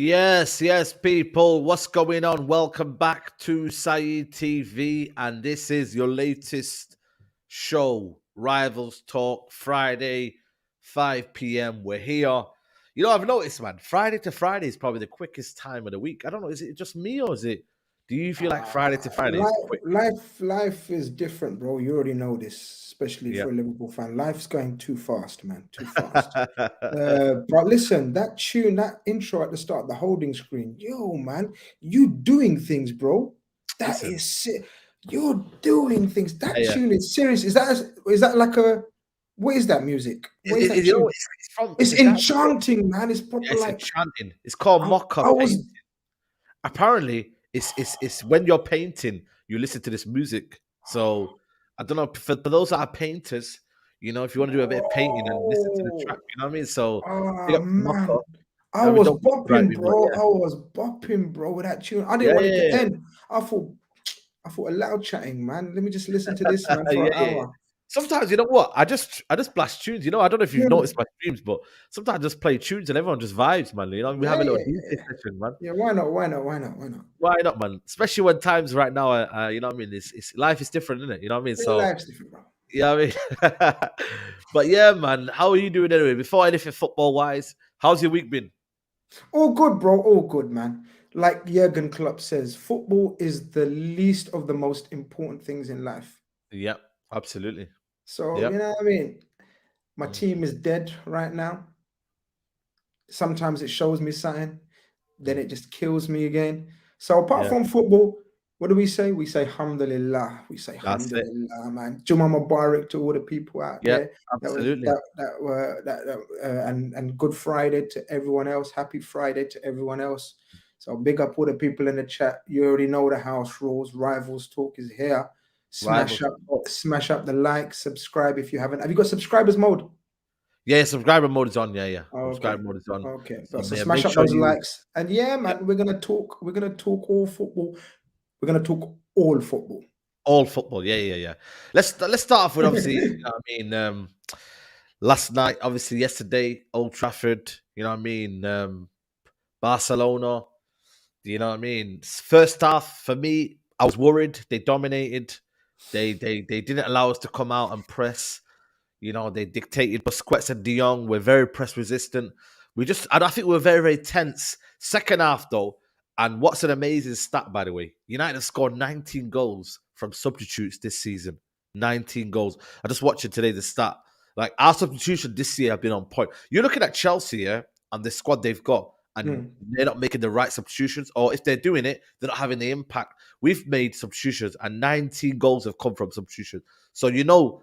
Yes, people. What's going on? Welcome back to Saeed TV, and this is your latest show, Rivals Talk, Friday, 5 p.m. We're here. I've noticed, man, Friday to Friday is probably the quickest time of the week. I don't know, is it just me or do you feel like Friday to Friday is Life, quick? life is different, bro. You already know this, especially Yeah. for a Liverpool fan. Life's going too fast, man, too fast. But listen, that tune, that intro at the start, the holding screen, yo, man, you doing things, bro. That Listen, is you're doing things. That yeah. tune is serious. Is that like a what is that music? What is that You know, tune? it's It's a guy. enchanting, man. It's Yeah, proper it's like enchanting. It's called mocha I paint. was Apparently it's when you're painting, you listen to this music. So I don't know for those that are painters, if you want to do a bit of painting and listen to the track, oh. you know what I mean? So big Oh up to Moko. man, I I mean, was don't copyright bopping, me, but bro. I was bopping, bro, with that tune. I didn't want it to yeah, end. I thought loud chatting, man. Let me just listen to this, man, for yeah, an yeah. hour. Sometimes you know what? I just blast tunes. I don't know if you've Yeah, noticed my streams, but sometimes I just play tunes and everyone just vibes, man. We have yeah, a little yeah, DJ yeah. session, man. Yeah, why not? Why not? Why not? Why not? Why not, man? Especially when times right now, you know what I mean? It's life is different, isn't it? You know what I mean? Yeah, So life's different, bro. yeah, I mean, but yeah, man, how are you doing anyway? Before anything football wise, how's your week been? All good, bro. All good, man. Like Jurgen Klopp says, football is the least of the most important things in life. Yep, absolutely. So, Yep. you know what I mean? My Mm, team is dead right now. Sometimes it shows me something, then mm. it just kills me again. So apart Yeah, from football, what do we say? We say alhamdulillah. We say that's it. alhamdulillah, man. Jumma Mubarak to all the people out Yep, there absolutely. and Good Friday to everyone else. Happy Friday to everyone else. So big up all the people in the chat. You already know the house rules. Rivals Talk is here. Rivals. Oh, Smash up the like, subscribe if you haven't. Have you got subscribers mode? yeah, subscriber mode is on. Yeah. Okay. Subscriber mode is on. Okay. So So yeah, smash make up sure those you. likes. And yeah, Yeah, man, we're gonna talk all football. We're gonna talk all football. all football. Yeah. Let's start off with obviously. Last night, obviously yesterday, Old Trafford. You know what I mean. Barcelona. You know what I mean? First half for me, I was worried. They dominated. They didn't allow us to come out and press. They dictated. Busquets and De Jong were very press resistant. I think we were very, very tense. Second half though, and what's an amazing stat by the way, United have scored 19 goals from substitutes this season. 19 goals. I just watched it today. The stat, like our substitution this year have been on point. You're looking at Chelsea, yeah, and the squad they've got, and Hmm. they're not making the right substitutions, or if they're doing it, they're not having the impact. We've made substitutions, and 19 goals have come from substitutions. So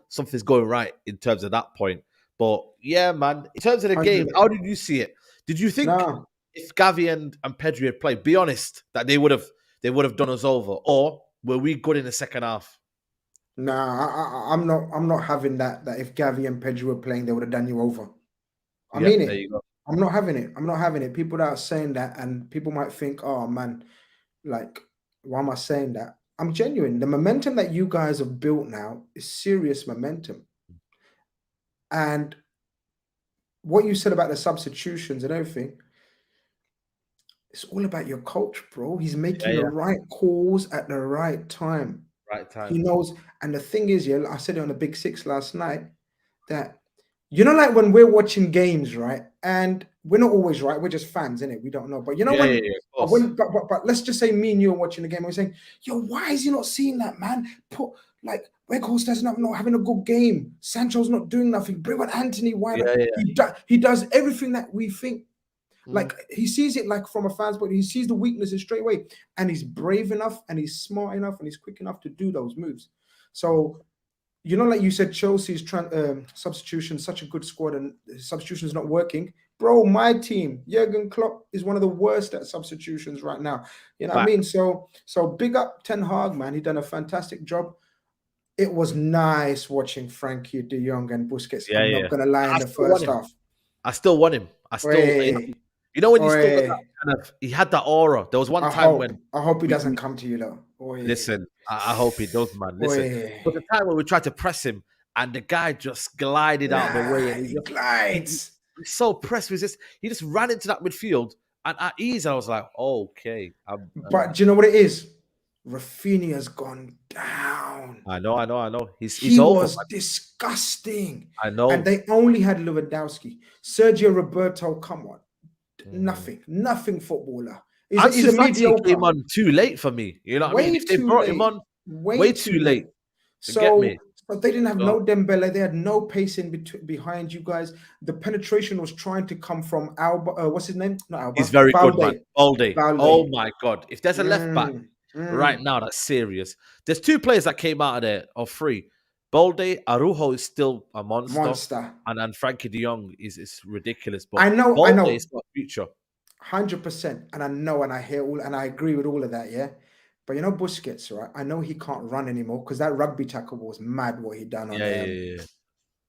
something's going right in terms of that point. But yeah, man, in terms of the game, 100. how did you see it? Did you think No, if Gavi and Pedri had played, be honest, that they would have done us over, or were we good in the second half? I'm not having that. That if Gavi and Pedri were playing, they would have done you over. I Yeah, mean there it. you go. I'm not having it. I'm not having it. People that are saying that, and people might think, oh man, like, why am I saying that? I'm genuine. The momentum that you guys have built now is serious momentum. And what you said about the substitutions and everything, it's all about your coach, bro. He's Yeah, making the yeah, right calls at the right time. right He time. knows. And the thing is, yeah, I said it on the Big Six last night that like when we're watching games, right? And we're not always right. We're just fans, innit? We don't know. But Of course. but let's just say me and you are watching the game. And we're saying, yo, why is he not seeing that, man? Put like Weghorst not having a good game. Sancho's not doing nothing. Bring on Antony. Why not? Yeah, yeah. He does everything that we think. Mm. Like he sees it like from a fan's point. He sees the weaknesses straight away, and he's brave enough, and he's smart enough, and he's quick enough to do those moves. So like you said, Chelsea's substitution, such a good squad, and substitution is not working. Bro, my team, Jurgen Klopp is one of the worst at substitutions right now. You know what I mean? Fact. So big up Ten Hag, man. He done a fantastic job. It was nice watching Frankie De Jong and Busquets. Yeah, I'm yeah. not gonna lie, in I the still want first him. half. I still want him. I still, Oi, when you still got that oi. kind of, he had that aura. There was one I time hope when I hope he doesn't we come to you though. Oi, listen. I hope he does, man. Listen, oi. there was a time when we tried to press him, and the guy just glided out of the way, Nah, and he glides. he's so press resist. He just ran into that midfield, And at ease, I was like, okay. But do you know what it is? Rafinha's gone down. I know. He's He over, was man. disgusting. I And know. they only had Lewandowski. Sergio Roberto, come on. Mm. Nothing footballer. He's Ansu a Fati came mediocre. on too late for me. You know what I mean? Way If they too brought him late. on Way way too too late. late, to get me. So they didn't have So no Dembele. They had no pace in behind you guys. The penetration was trying to come from Alba. What's his name? Not he's Alba. very good, man. Balde. All day. Oh Balde. my god! If there's a left back Mm, right mm. now, that's serious. There's two players that came out of there, or three. Balde, Arujo is still a monster, Monster. and Frankie De Jong is ridiculous. But I Balde know. is got future. 100%. And I know, and I hear all, and I agree with all of that, yeah. But you know, Busquets, right? I know he can't run anymore because that rugby tackle was mad what he done on Yeah.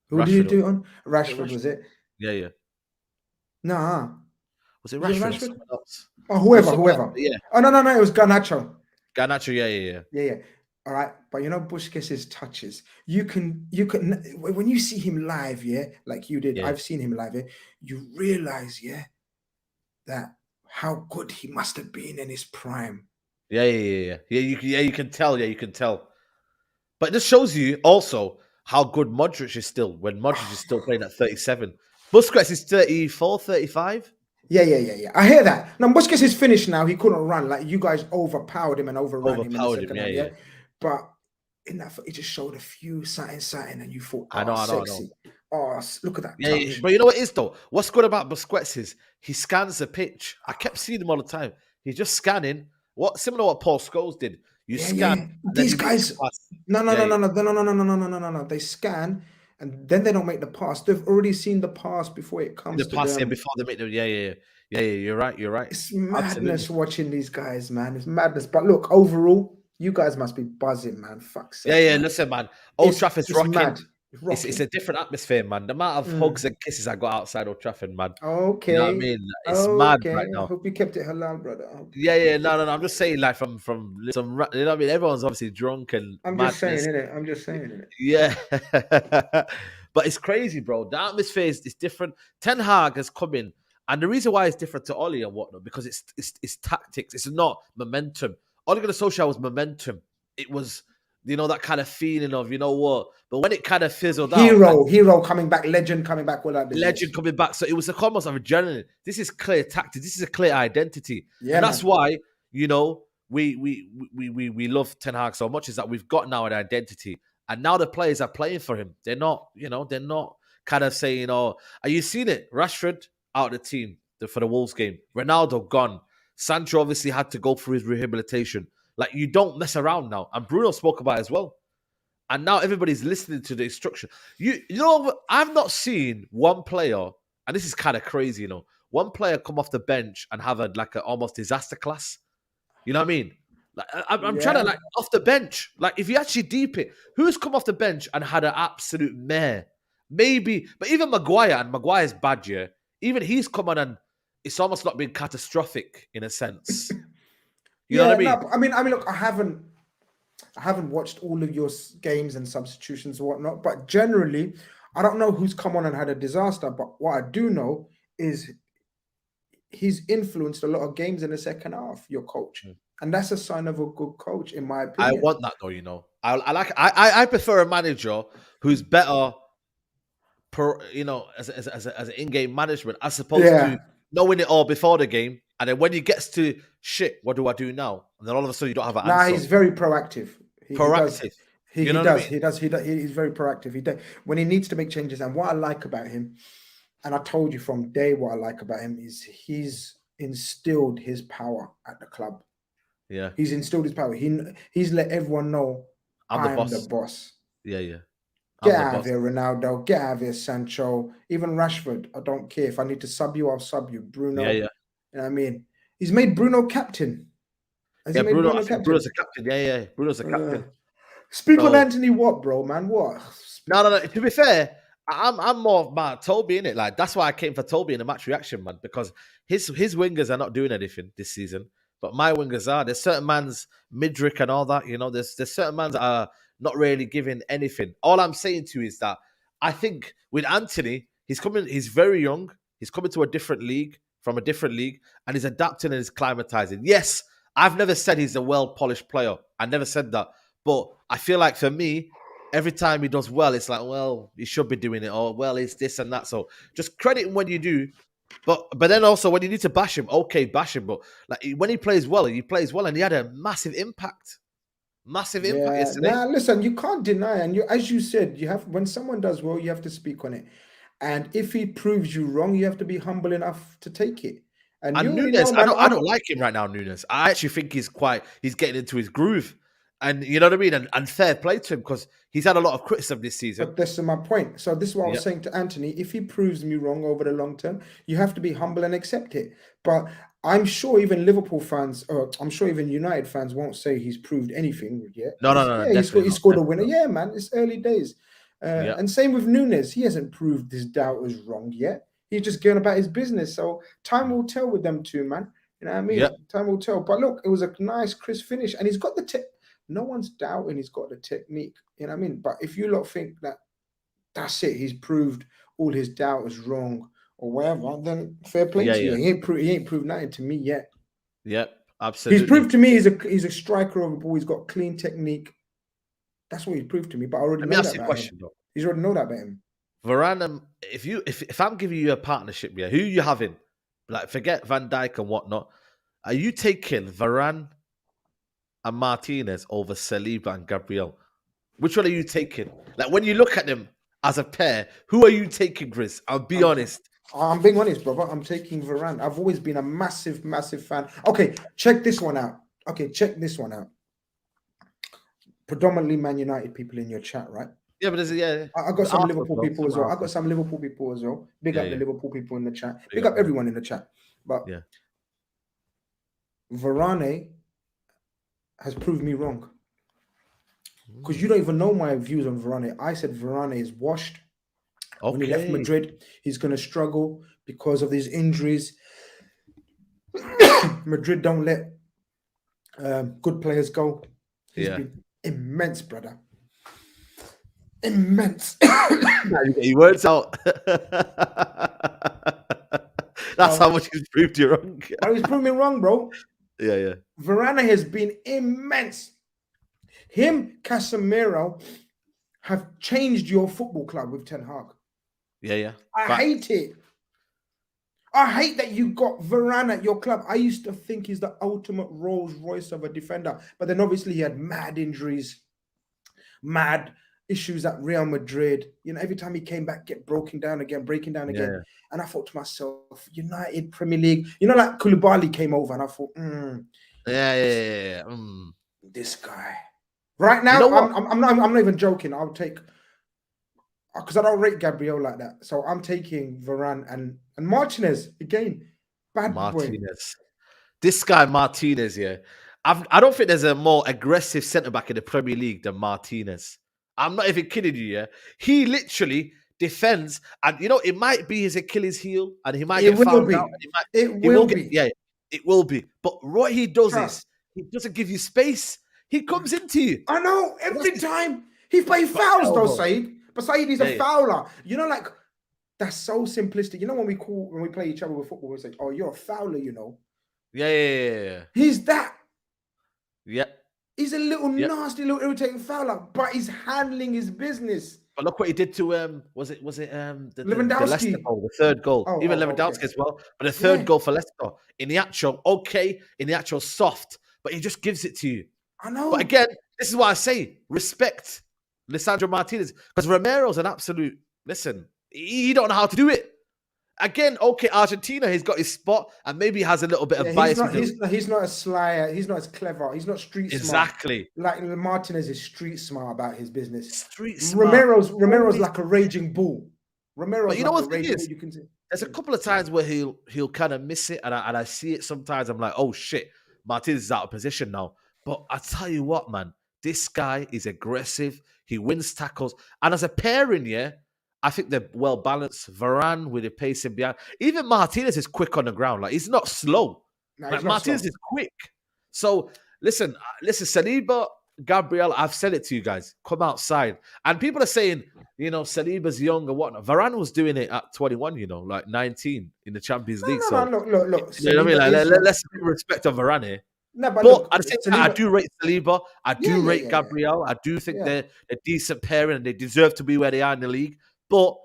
who did he Rashford. do it on? Was it Rashford, was Rashford? it? Yeah. Nah. Was it Was it Rashford or Rashford? someone else? Oh, It was whoever, someone whoever. else. Yeah. Oh no, it was Garnacho. Garnacho. Yeah. Yeah. All right. But you know, Busquets' touches. You can when you see him live, yeah, like you did, Yeah. I've seen him live, yeah, you realize, yeah, that how good he must have been in his prime. Yeah. You can tell. Yeah, you can tell. But this shows you also how good Modric is still when Modric is still playing at 37. Busquets is 34, 35. Yeah. I hear that. Now, Busquets is finished now. He couldn't run. Like, you guys overpowered him and overran him in the Overpowered him. second half, yeah? Yeah. But in that, it just showed a few something, and you thought, I oh, know. sexy. Oh, look at that Yeah. touch. But you know what it is, though? What's good about Busquets is he scans the pitch. I kept seeing him all the time. He's just scanning. Similar to what Paul Scholes did. You scan, Yeah. and then These he makes guys, a pass. no. They scan, and then they don't make the pass. They've already seen the pass before it The comes to pass, them. before they make the. Yeah. You're right. It's Absolutely. madness watching these guys, man. It's madness. But look, overall, you guys must be buzzing, man. Fuck's sake, Yeah. man. Listen, man. Old Trafford's It's rocking. mad. It's It's a rocking. different atmosphere, man. The amount of hugs and kisses I got outside Old Trafford, man. You know what I Okay. mean? It's mad right Okay. I now. hope you kept it halal, brother. Yeah. No. I'm just saying, like from some, you know what I mean. Everyone's obviously drunk and I'm just saying, madness. innit? I'm just saying, innit? Yeah, but it's crazy, bro. The atmosphere is different. Ten Hag has come in, and the reason why it's different to Oli and whatnot because it's tactics. It's not momentum. Ole Gunnar Solskjaer was momentum. It was that kind of feeling of you know what. But when it kind of fizzled out, and Hero coming back, legend coming back, all that business. legend coming back. So it was a almost of adrenaline. This is clear tactics. This is a clear identity, Yeah, and that's man. why we love Ten Hag so much is that we've got now an identity, and now the players are playing for him. They're not kind of saying, "Oh, are you seen it?" Rashford out of the team for the Wolves game. Ronaldo gone. Sancho obviously had to go through his rehabilitation. Like you don't mess around now, and Bruno spoke about it as well. And now everybody's listening to the instruction. You know, I've not seen one player, and this is kind of crazy, one player come off the bench and have like a almost disaster class. You know what I mean? Like I'm trying to Yeah. like off the bench. Like if you actually deep it, who's come off the bench and had an absolute mare? Maybe, but even Maguire's bad, yeah. Even he's come on and it's almost not been catastrophic in a sense. You know what I Yeah, mean? no, look, I haven't watched all of your games and substitutions and whatnot, but generally, I don't know who's come on and had a disaster. But what I do know is he's influenced a lot of games in the second half. Your coach, and that's a sign of a good coach, in my I opinion. want that though. I prefer a manager who's better as an in-game management as opposed to Yeah. knowing it all before the game, and then when he gets to shit, what do I do now? And then all of a sudden you don't have an Nah, answer. he's very proactive. He does. Proactive. He, You he know what I does. mean? He does. He's very proactive. He does when he needs to make changes. And what I like about him, and I told you from day what I like about him is he's instilled his power at the club. Yeah. He's instilled his power. He's let everyone know I'm the I'm the boss. boss. Yeah. Get I'm the out of boss. here, Ronaldo. Get out of here, Sancho. Even Rashford. I don't care. If I need to sub you, I'll sub you. Bruno. Yeah. You know what I mean? He's made Bruno captain. Has he made Bruno. Bruno I think captain? Bruno's a captain. Yeah. Bruno's a captain. Speak on So Antony, what, bro, man? What? no. To be fair, I'm more of Toby in it. Like that's why I came for Toby in the match reaction, man, because his wingers are not doing anything this season, but my wingers are. There's certain man's Midrick and all that. There's certain man's that are not really giving anything. All I'm saying to you is that I think with Antony, he's coming. He's very young. He's coming to a different league from a different league, and he's adapting and he's climatizing. Yes, I've never said he's a well-polished player. I never said that. But I feel like for me, every time he does well, it's like, well, he should be doing it, or well, it's this and that. So just credit him when you do. But then also when you need to bash him, okay, bash him. But like when he plays well, and he had a massive impact. Massive impact Yeah, yesterday. nah, listen, you can't deny, and as you said, you have when someone does well, you have to speak on it. And if he proves you wrong, you have to be humble enough to take it. And you And already know, Nunez, man, I don't like him right now, Nunez. I actually think he's getting into his groove. And you know what I mean? And fair play to him because he's had a lot of criticism this season. but this is my point. So this is what I was Yep. saying to Antony. If he proves me wrong over the long term, you have to be humble and accept it. But I'm sure even Liverpool fans, or I'm sure even United fans won't say he's proved anything yet. No, Yeah, definitely he not. scored a Definitely winner. not. Yeah, man, it's early days. Yeah. And same with Nunez. He hasn't proved his doubters wrong yet. He's just going about his business. So time will tell with them two, man. You know what I mean? Yep. Time will tell. But look, it was a nice, crisp finish. And he's got the tech. No one's doubting he's got the technique. You know what I mean? But if you lot think that that's it, he's proved all his doubters wrong or whatever, then fair play to you. He ain't proved nothing to me yet. Yep. Absolutely. He's proved to me he's a striker of a ball. He's got clean technique. That's what he's proved to me. But I already Let me know ask that you a about question, him. though. He's already know that about him. Varane, if I'm giving you a partnership, yeah, who you having? Like, forget Van Dijk and whatnot. Are you taking Varane and Martinez over Saliba and Gabriel? Which one are you taking? Like, when you look at them as a pair, who are you taking, Chris? I'll be honest. I'm being honest, brother. I'm taking Varane. I've always been a massive, massive fan. Okay, check this one out. Predominantly Man United people in your chat, right? Yeah, but I got some Liverpool people as well. Big up the Yeah. Liverpool people in the chat. Big Big up, up everyone in the chat. But Yeah. Varane has proved me wrong. Because you don't even know my views on Varane. I said Varane is washed. When he left Madrid, he's going to struggle because of these injuries. Madrid don't let good players go. He's been immense, brother. Immense. Now you get your words out. That's how much he's proved you wrong. He's proved me wrong, bro. Yeah. Varane has been immense. Him, Casemiro, have changed your football club with Ten Hag. Yeah. I hate it. I hate that you got Varane at your club. I used to think he's the ultimate Rolls Royce of a defender, but then obviously he had mad injuries, mad issues at Real Madrid. You know, every time he came back, breaking down again. Yeah. And I thought to myself, United Premier League, you know, like Koulibaly came over, and I thought, Yeah. This guy. Right now, you know I'm not even joking. I'll take, because I don't rate Gabriel like that. So I'm taking Varane and Martinez again. Martinez. Boy. This guy Martinez, yeah. I don't think there's a more aggressive centre back in the Premier League than Martinez. I'm not even kidding you, yeah. He literally defends, and you know it might be his Achilles heel, and he might get fouled out. It will be. Yeah, it will be. But what he does is he doesn't give you space. He comes into you. I know every time he plays fouls though, Said. But Said is a fouler. You know, like that's so simplistic. You know, when we play each other with football, we say, "Oh, you're a fouler," you know. Yeah. He's that. Yeah. He's a little nasty, little irritating fouler, but he's handling his business. But look what he did to was it the Lewandowski. The Leicester goal, the third goal. Even Lewandowski as well. But the third goal for Leicester. In the actual soft, but he just gives it to you. I know. But again, this is what I say. Respect Lisandro Martinez. Because Romero's an absolute, listen, he don't know how to do it. Again, Argentina, he's got his spot, and maybe he has a little bit of bias. He's not as sly. He's not as clever. He's not street smart. Exactly. Like Martinez is street smart about his business. Street smart. Romero's like a raging bull. Romero's you know like what the thing is? There's a couple of times where he'll kind of miss it, and I see it sometimes. I'm like, oh shit, Martinez is out of position now. But I tell you what, man, this guy is aggressive. He wins tackles, and as a pairing, I think they're well balanced. Varane with the pacing behind. Even Martinez is quick on the ground. Like he's not slow. No, like Martinez is quick. So listen, Saliba, Gabriel, I've said it to you guys. Come outside. And people are saying you know, Saliba's young and whatnot. Varane was doing it at 21, you know, like 19 in the Champions League. No, So, look. you know what I mean? Saliba Like, is young. let's give respect to Varane here. No, but But look, at the same time, I Saliba. do rate Saliba. I do rate Yeah. Gabriel. I do think Yeah. they're a decent pairing and they deserve to be where they are in the league. But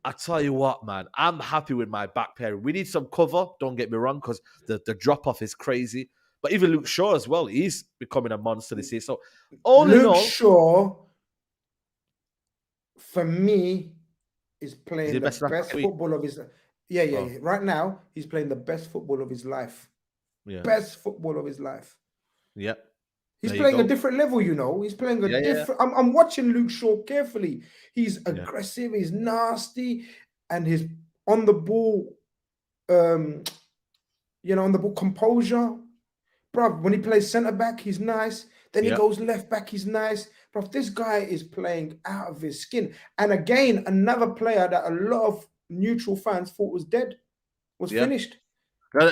I tell you what, man, I'm happy with my back pairing. We need some cover, don't get me wrong, because the drop-off is crazy. But even Luke Shaw as well, he's becoming a monster this year. So all in Luke all, Shaw, for me, is he's playing the the best left best back week. football of his. Yeah. Oh, Right now, he's playing the best football of his life. yeah. Best football of his life. Yeah. He's There you playing a go. different level, you know. He's playing a Yeah, yeah. different. I'm watching Luke Shaw carefully. He's Yeah. aggressive. He's nasty, and his on the ball, on the ball composure, bro. When he plays centre back, he's nice. Then he Yeah. goes left back, he's nice, bro. This guy is playing out of his skin. And again, another player that a lot of neutral fans thought was dead, was Yeah. finished.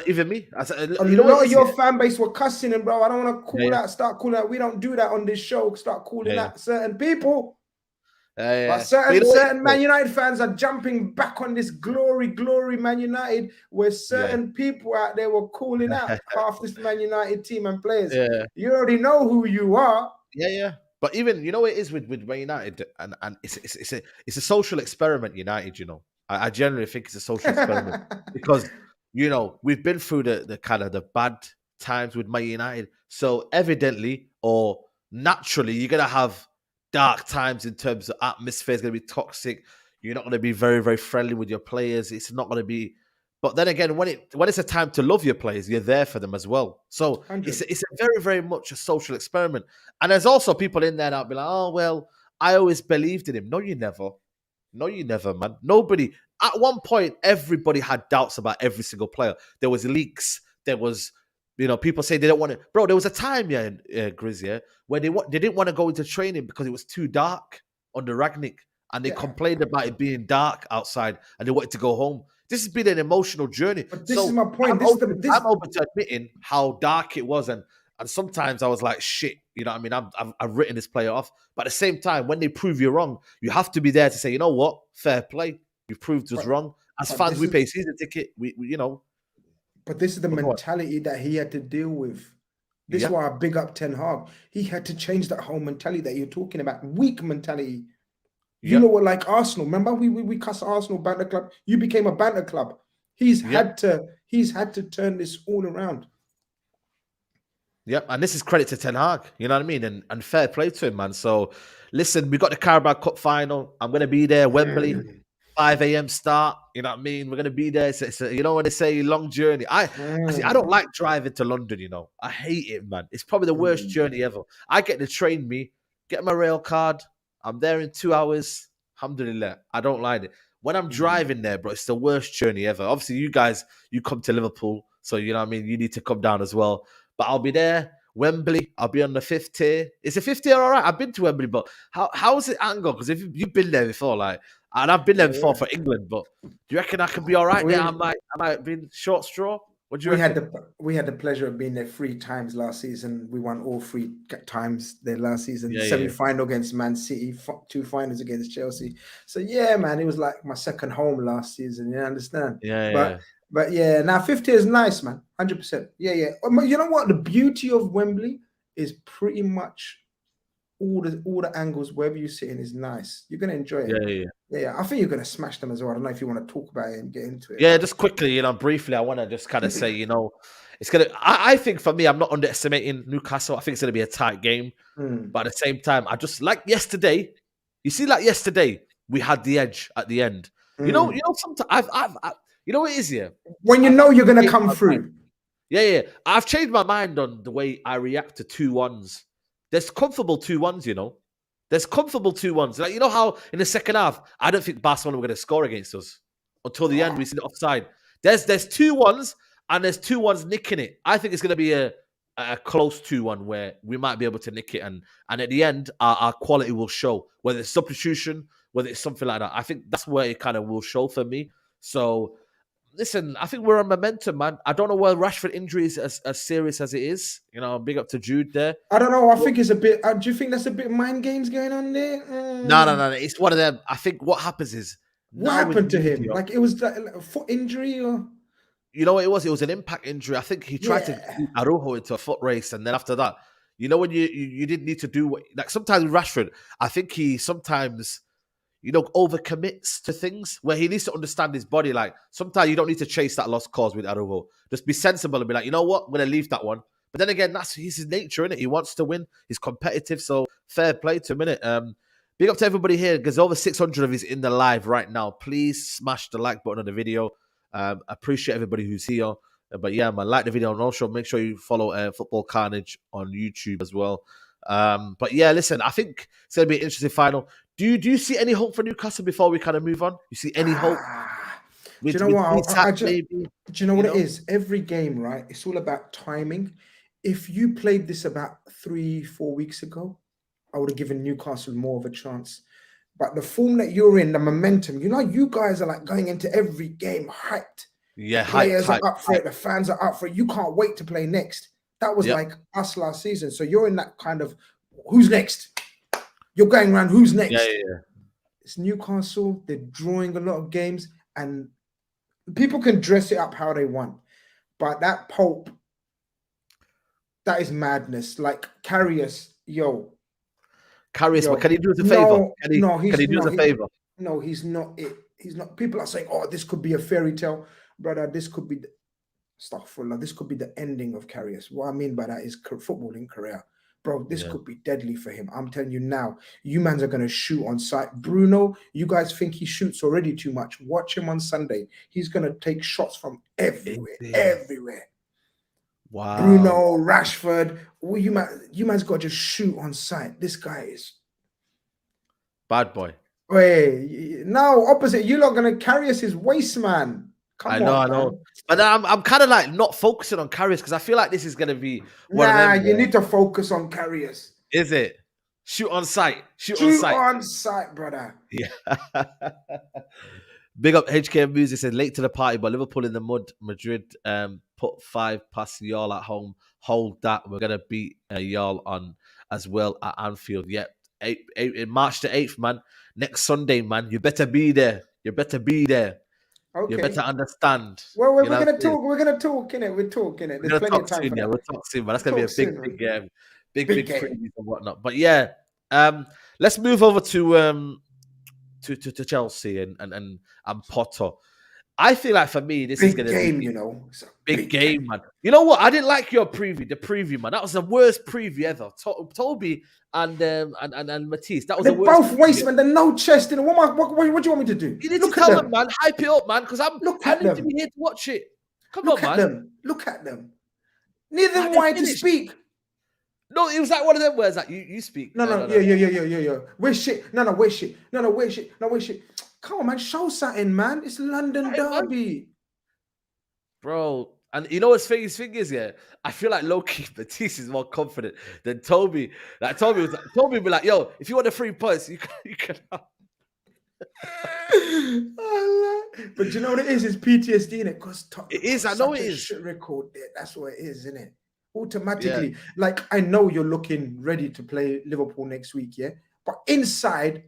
Even me. A You know what lot it of is, your yeah? fan base were cussing him, bro. I don't want to start calling out. We don't do that on this show. Start calling Yeah. out certain people. Yeah. But But certain you know what it is, Man United fans are jumping back on this glory Man United, where certain people out there were calling out half this Man United team and players. Yeah. You already know who you are. Yeah. But even you know what it is with Man United, and it's a social experiment. United, you know, I generally think it's a social experiment because you know we've been through the kind of the bad times with Man United, so evidently or naturally you're gonna have dark times in terms of atmosphere is gonna be toxic. You're not gonna be very very friendly with your players. It's not gonna be. But then again, when it's a time to love your players, you're there for them as well. So 100. it's a very very much a social experiment. And there's also people in there that'll be like, oh, well, I always believed in him. No, you never. No, you never, man. Nobody. At one point, everybody had doubts about every single player. There was leaks. There was, people say they don't want to. Bro, there was a time, Grizz, where they didn't want to go into training because it was too dark under Ragnick. And they complained about it being dark outside and they wanted to go home. This has been an emotional journey. But this is my point. I'm open to admitting how dark it was. And sometimes I was like, shit, you know what I mean? I've written this player off. But at the same time, when they prove you wrong, you have to be there to say, you know what? Fair play. You've proved us wrong. As fans, we pay season ticket. We. But this is the mentality that he had to deal with. This is why I big up Ten Hag. He had to change that whole mentality that you're talking about. Weak mentality. You know what, like Arsenal. Remember, we cuss Arsenal banter club. You became a banter club. He's had to turn this all around. Yep, and this is credit to Ten Hag. You know what I mean? And fair play to him, man. So, listen, we got the Carabao Cup Final. I'm going to be there, Wembley, 5 a.m. start. You know what I mean? We're going to be there. It's you know when they say long journey. I don't like driving to London, you know. I hate it, man. It's probably the worst journey ever. I get the train, get my rail card. I'm there in 2 hours. Alhamdulillah. I don't like it. When I'm driving there, bro, it's the worst journey ever. Obviously, you guys, you come to Liverpool. So, you know what I mean? You need to come down as well. But I'll be there. Wembley, I'll be on the 5th tier. Is the 5th tier all right? I've been to Wembley, but how's it angle? Because if you've been there before, and I've been there before for England, but do you reckon I can be all right there? I might be short straw. What do you reckon? We had the pleasure of being there 3 times last season. We won all 3 times there last season. Semi-final against Man City, 2 finals against Chelsea. So yeah, man, it was like my second home last season. You understand? But yeah, now 50 is nice, man. 100%. Yeah. You know what? The beauty of Wembley is pretty much all the angles, wherever you're sitting, is nice. You're gonna enjoy it. Yeah. I think you're gonna smash them as well. I don't know if you want to talk about it and get into it. Yeah, just quickly, briefly, I want to just kind of say, it's gonna. I think for me, I'm not underestimating Newcastle. I think it's gonna be a tight game, but at the same time, I just like yesterday. You see, like yesterday, we had the edge at the end. You know, sometimes you know what it is here? When you know you're going to come through. Yeah. I've changed my mind on the way I react to 2-1s. There's comfortable 2-1s, you know. There's comfortable 2-1s. Like, you know how in the second half, I don't think Barcelona were going to score against us. Until the end, we see the offside. There's 2-1s and there's 2-1s nicking it. I think it's going to be a close 2-1 where we might be able to nick it. And at the end, our quality will show. Whether it's substitution, whether it's something like that. I think that's where it kind of will show for me. So listen, I think we're on momentum, man. I don't know where Rashford injury is as serious as it is. You know, big up to Jude there. I don't know. I think it's a bit. Do you think that's a bit mind games going on there? No. It's one of them. I think what happens is What now with happened to him? media, Like it was like a foot injury or you know what it was? It was an impact injury. I think he tried to yeah. beat Arujo into a foot race, and then after that, you know when you didn't need to do what, like sometimes with Rashford, I think he sometimes overcommits to things where he needs to understand his body. Like sometimes you don't need to chase that lost cause with Arujo. Just be sensible and be like, you know what, I'm gonna leave that one. But then again, that's his nature, innit? He wants to win. He's competitive, so fair play to him, innit? Big up to everybody here. There's over 600 of you in the live right now. Please smash the like button on the video. Appreciate everybody who's here. But yeah, man, like the video and also make sure you follow Football Carnage on YouTube as well. But yeah, listen, I think it's going to be an interesting final. Do you see any hope for Newcastle before we kind of move on? You see any hope? Do you know what? Maybe, do you know what it is? Every game, right? It's all about timing. If you played this about 3-4 weeks ago, I would have given Newcastle more of a chance. But the form that you're in, the momentum, you guys are like going into every game hyped. Yeah, the players are up for it. The fans are up for it. You can't wait to play next. That was like us last season. So you're in that kind of, who's next? You're going around, who's next? Yeah. It's Newcastle. They're drawing a lot of games, and people can dress it up how they want. But that Pope, that is madness. Like Karius, Karius, but can he do us a favor? Can he do us a favor? No, he's not it. He's not. People are saying, "Oh, this could be a fairy tale, brother. This could be this could be the ending of Karius." What I mean by that is footballing career, bro. This could be deadly for him. I'm telling you now. You mans are gonna shoot on sight. Bruno, you guys think he shoots already too much? Watch him on Sunday. He's gonna take shots from everywhere. Wow. Bruno, Rashford, you man's got to just shoot on sight. This guy is bad boy. Wait, no, opposite. You're not gonna carry us his waist, man. I know. But I'm kind of like not focusing on Karius because I feel like this is gonna be you need to focus on Karius. Is it? Shoot on sight. Shoot on sight, brother. Yeah. Big up HK Music said late to the party, but Liverpool in the mud. Madrid put 5 past y'all at home. Hold that. We're gonna beat y'all on as well at Anfield. Yep. In March the 8th, man. Next Sunday, man. You better be there. Okay. You better understand. Well, we're gonna talk. We're gonna talk in it. We're talking it. There's plenty of time. We'll talk soon, but that's gonna be a big game. Big previews and whatnot. But yeah, let's move over to Chelsea and Potter. I feel like for me, this is going to be it's a big game, man. You know what? I didn't like your preview, the preview, man. That was the worst preview ever. Toby and Matisse. That was the worst. Both waste, man. They're no chest. What do you want me to do? You need to tell them, man. Hype it up, man. Because I need to be here to watch it. Come on, man. Look at them. Neither why to speak. No, it was like one of them words that you speak. No. Yeah. We're shit. No, we're shit. No, we're shit. Come on, man. Show something, man. It's London derby. Bro. And you know what's thing is, yeah? I feel like low-key Matisse is more confident than Toby. Like Toby would be like, yo, if you want the 3 points, you can have. But you know what it is? It's PTSD in it. Because it is, I know it is. Shit record there. That's what it is, isn't it? Automatically. Yeah. Like, I know you're looking ready to play Liverpool next week, yeah? But inside,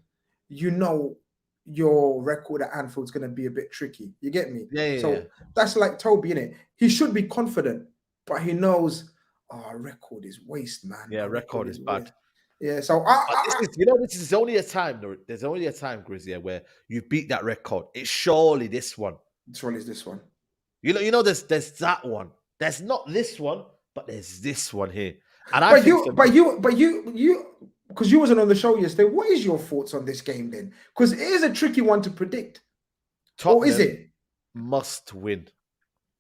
your record at Anfield's going to be a bit tricky. You get me? Yeah. That's like Toby, innit? He should be confident, but he knows, our record is waste, man. Yeah, record is bad. Waste. Yeah, so this is only a time. There's only a time, Grizzy, where you beat that record. It's surely this one. Which one is this one? You know, there's that one. There's not this one, but there's this one here. And you, because you wasn't on the show yesterday. What is your thoughts on this game then? Because it is a tricky one to predict. Or is it? Must win.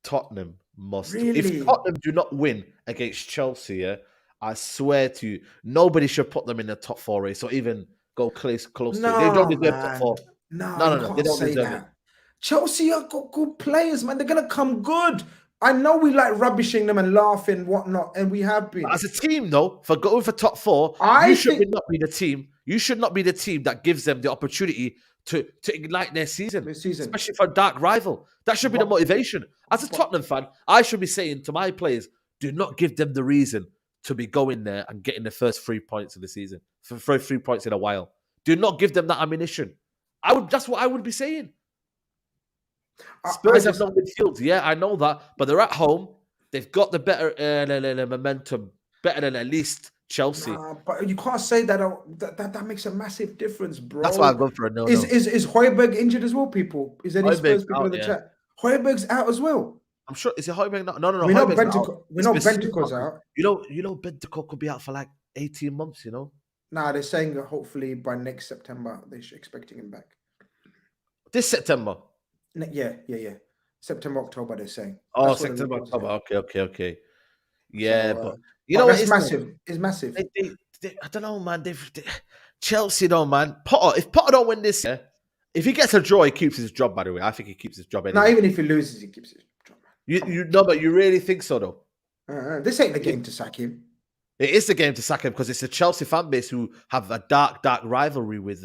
Tottenham must. Really? If Tottenham do not win against Chelsea, yeah, I swear to you, nobody should put them in the top 4 race or even go close to it. They don't deserve top 4. No, they don't deserve it. Chelsea have got good players, man. They're gonna come good. I know we like rubbishing them and laughing and whatnot, and we have been. As a team, though, for going for top 4, you should not be the team. You should not be the team that gives them the opportunity to ignite their season, This season. especially for a dark rival. That should be the motivation. As a Tottenham fan, I should be saying to my players, do not give them the reason to be going there and getting the first 3 points of the season, for 3 points in a while. Do not give them that ammunition. That's what I would be saying. Spurs have no midfield. Yeah, I know that, but they're at home. They've got the better momentum, better than at least Chelsea. But you can't say that. That makes a massive difference, bro. That's why I'm going for a no. Is Højbjerg injured as well, people? Is any Spurs people in the chat? Højbjerg's out as well. I'm sure. Is it Højbjerg? No. We know Bentancur's out. You know, Bentancur could be out for like 18 months. You know. Nah, they're saying that hopefully by next September they're expecting him back. This September. Yeah. September, October. They're saying. Oh, September, October. Okay. Yeah, so, but you know, it's massive. It's massive. I don't know, man. Chelsea, though, man. If Potter don't win this year, if he gets a draw, he keeps his job. By the way, I think he keeps his job. Anyway. No, even if he loses, he keeps his job. But you really think so, though? This ain't the game to sack him. It is the game to sack him because it's the Chelsea fan base who have a dark rivalry with